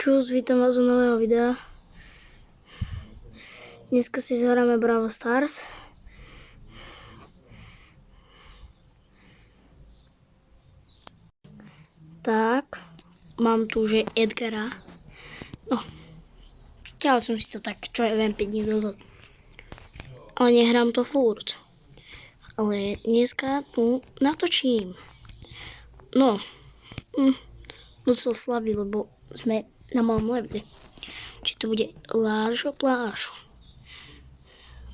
Čus, vítam vás u nového videa. Dneska si zahráme Brawl Stars. Tak, mám tu že Edgara. No, ťahal som si to tak, čo je viem 5 dní dozadu. Ale nehrám to furt. Ale dneska tu natočím. No, musel slaviť, lebo sme na malom leveli. Či to bude lážo plážo.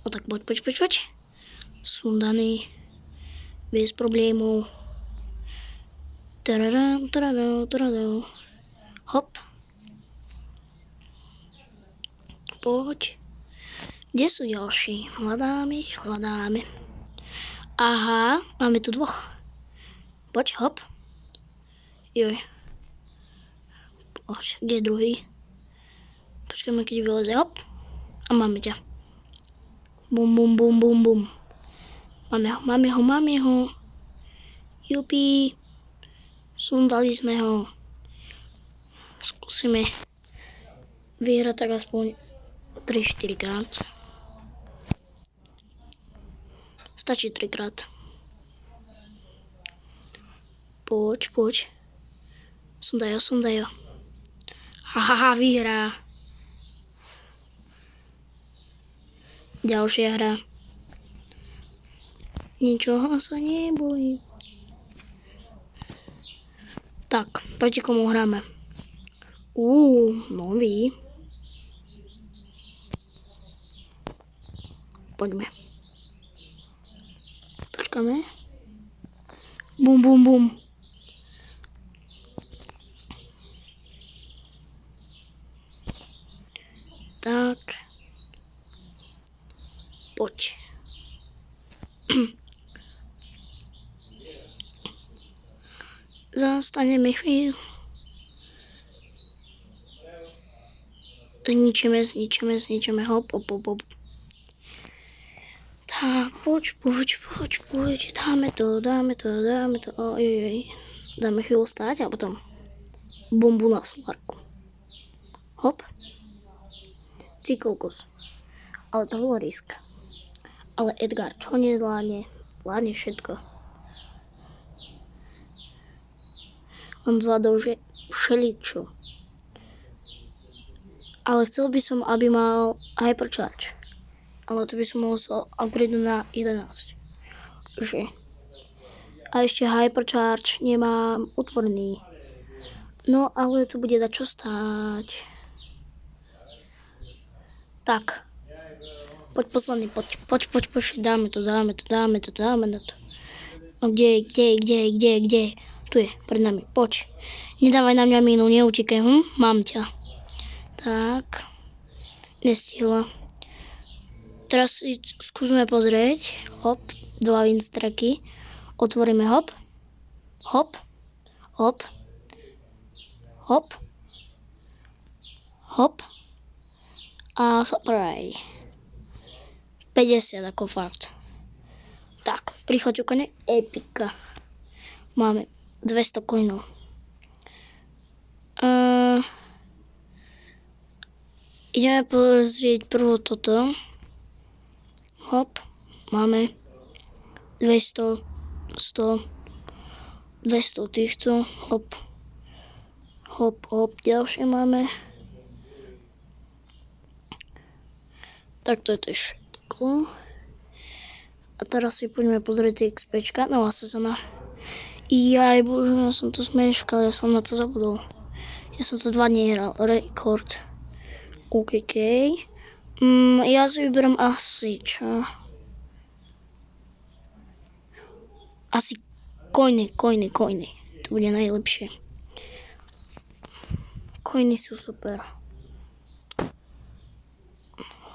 No tak poď. Sundaný. Bez problémov. Taradam. Hop. Poď. Kde sú ďalší? Hľadáme. Aha, máme tu dvoch. Poď, hop. Joj. Poď, kde je druhý? Počkajme, keď vyleze, hop. A máme ťa. Bum. Máme ho. Jupi. Sundali sme ho. Skúsime vyhrať tak aspoň 3-4 krát. Stačí 3 krát. Poď. Sundaj ho. Haha, vyhrá. Ďalšia hra. Ničoho sa nebojím. Tak, proti komu hráme? Nový. Poďme. Počkáme. Bum. Tak. Poď. Zastaneme chvíľu. Zničíme. Hop. Tak, poď. Dáme to. Ojoj. Dáme chvíľu stáť a potom bombu na solárku. Hop. Ty kokos. Ale to bolo risk. Ale Edgar, čo nezvládne? Vládne všetko. On zvládol, že všeličo. Ale chcel by som, aby mal Hypercharge. Ale to by som mohol upgrade na 11. Že. A ešte Hypercharge nemám utvorený. No, ale to bude dať čo stáť. Tak. Poď posledný, poď. Dáme to. No kde? Tu je, pred nami, poď. Nedávaj na mňa mínu, neutíkaj, mám ťa. Tak. Nestihla. Teraz si skúsme pozrieť. Hop, 2 winstracky. Otvoríme hop. A surprise. 50 ako fakt. Tak, rýchlo ťukanie. Epika. Máme 200 coinov. Ideme pozrieť prvo toto. Hop. Máme 200, 100, 200 týchto. Hop. Ďalšie máme. Tak to je to všetko. A teraz si poďme pozrieť tie XPčka. Nová sezóna. Jaj, bože, ja som to zmeškal, ja som na to zabudol. Ja som to 2 dní hral, rekord. OK. Ja si vyberám asi, čo? Asi coiny. To bude najlepšie. Coiny sú super.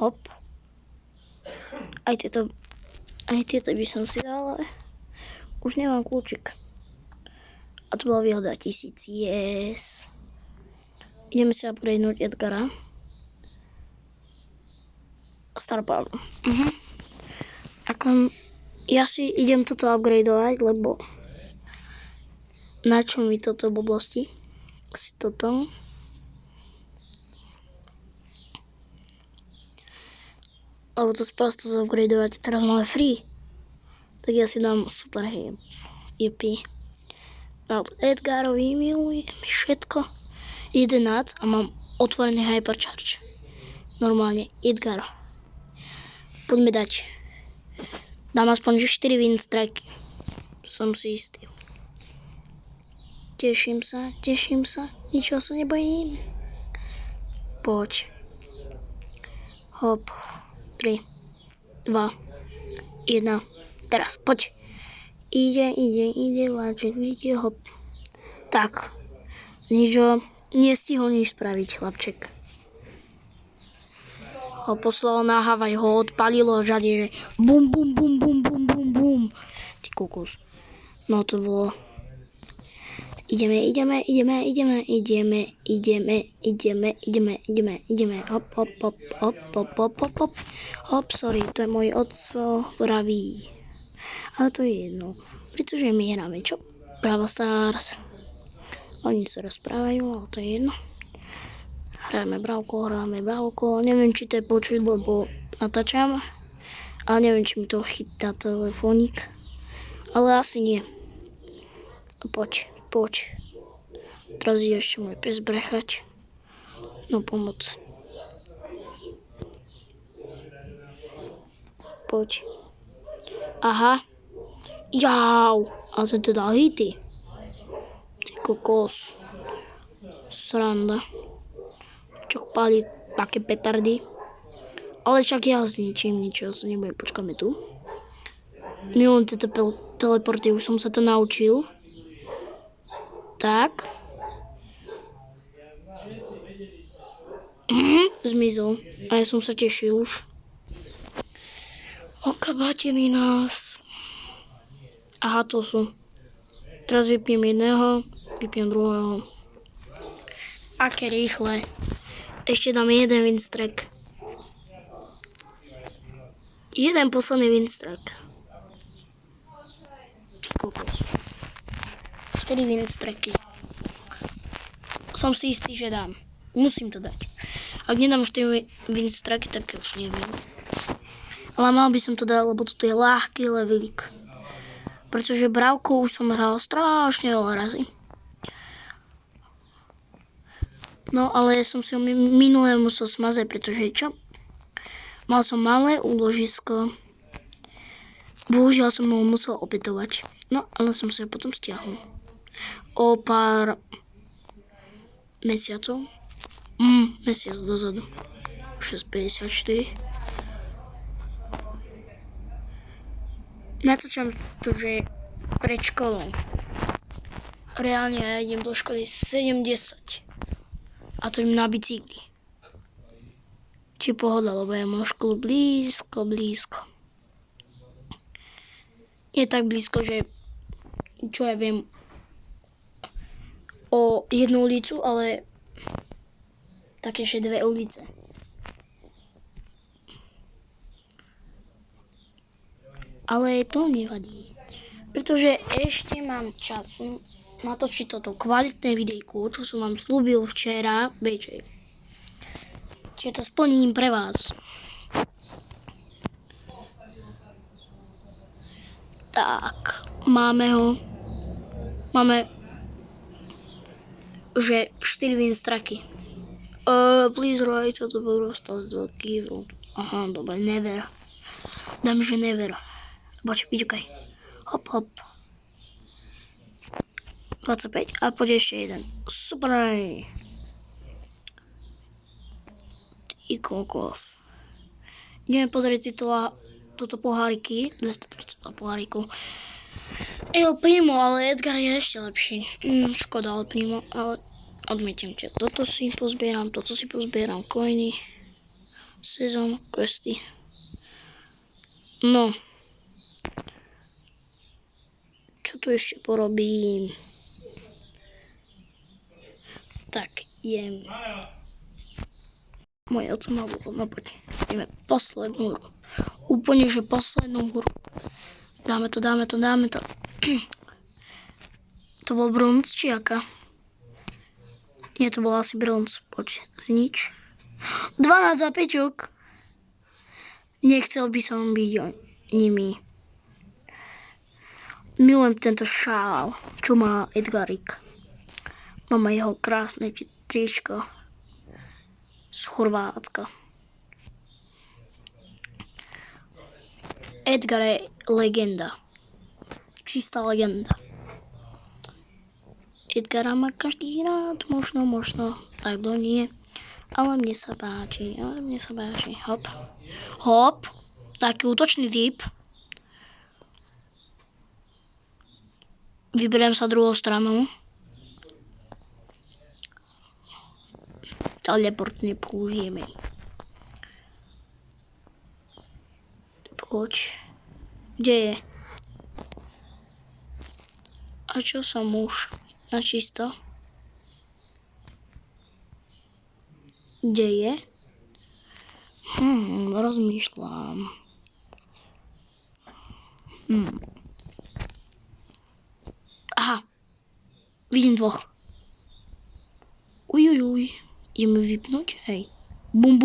Hop. Aj tieto by som si dal, ale už nemám kľúčik. A to bola výhoda 1000, yes. Ideme si upgradenúť Edgara. Star Power. Ja si idem toto upgradeovať, lebo na čo mi toto blbosti? Si toto. Alebo to prosto zupgradovať. Teraz máme free. Tak ja si dám super hippie. No, Edgarovi milujem všetko. 11 a mám otvorený hypercharge. Normálne, Edgar. Poďme dať. Dám aspoň 4 win strike. Som si istý. Teším sa. Ničoho sa nebojím. Poď. Hop. 3, 2, 1. Teraz, poď. Ide, láček, ide, hop. Tak. Ničo. Nestihol nič spraviť, chlapček. Ho poslalo na Havaj, ho odpalilo žade, že bum. Ty kukus. No to bolo. Ideme. Hop. Hop, sorry, to je môj otco vraví. Ale to je jedno, pretože my hráme čo? Brawl Stars. Oni sa rozprávajú, ale to je jedno. Hráme bravko. Neviem, či to je počuť, lebo natáčam. Ale neviem, či mi to chytá telefónik. Ale asi nie. Poď. Teraz je ešte môj pes brechať. No pomoc. Poď. Aha. Jau. A to teda hity. Ty kokos. Sranda. Čo pálí také petardy. Ale však ja zničím, ničo sa nebudem. Počkáme tu. Milujem tieto teleporty, už som sa to naučil. Tak. Zmizol. A ja som sa tešil už. Okabátili nás. Aha, to sú. Teraz vypijem jedného, vypijem druhého. Aké rýchle. Ešte dám jeden winstrek. Jeden posledný winstrek. Kokos. 4 winstreky. Som si istý, že dám. Musím to dať. Ak nedám 4 winstreky, tak už neviem. Ale mal by som to dať, lebo toto je ľahký levelík. Pretože bravkou už som hral strašne veľa razy. No ale som si ho minulé musel smazať, pretože čo? Mal som malé úložisko. Bohužiaľ som ho musel opätovať. No ale som si ho potom stiahol. O pár mesiacov. Mesiac dozadu. 6,54. Natáčam to, že pred školou. Reálne ja idem do školy 7:10. A to im na bicykli. Či pohoda, lebo ja mám školu blízko. Je tak blízko, že čo ja viem o jednu ulicu, ale také, že 2 ulice. Ale to nevadí, pretože ešte mám času natočiť toto kvalitné videjko, čo som vám slúbil včera večer. Čiže to splním pre vás. Tak, máme ho. Máme, že 4 winstraky. Please write to the give. Aha, dobre, never. Dám, že never. Poď, vyčkaj. Hop. 25 a poď ešte jeden. Super. Ty kokos. Ideme pozrieť si toto poháriky. 200% poháriku. El Primo, ale Edgar je ešte lepší. Škoda El Primo, ale odmietiem ťa. Toto si pozbieram, coiny. Sezon, questy. No. Čo tu ešte porobím? Tak, jem. Moje oco má bolo, no poď. Ideme poslednú hru. Úplne, že poslednú hru. Dáme to. To bol bronz, či aká? Nie, to bol asi bronz. Poď, znič. 12 za 5. Nechcel by som byť nimi. Milujem tento šál, čo má Edgarik. Mám aj jeho krásne tričko z Chorvátska. Edgar je legenda. Čistá legenda. Edgara má každý rád, možno, tak to nie. Ale mne sa páči. Hop. Hop. Taký útočný typ. Vyberiem sa druhou stranou. Teleport nepoužijeme. Poď. Kde je? A čo som už? Na čisto. Kde je? Rozmýšľam. Aha. Vidím dvoch. Uj. Ideme vypnúť? Hej. Bum.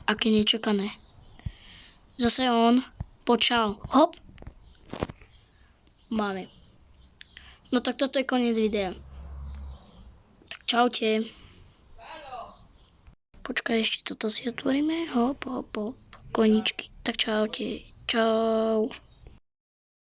Aké nečakané. Zase on. Počal. Hop. Máme. No tak toto je koniec videa. Tak čaute. Počkaj, ešte toto si otvoríme. Hop. Koničky. Tak čaute. Čau.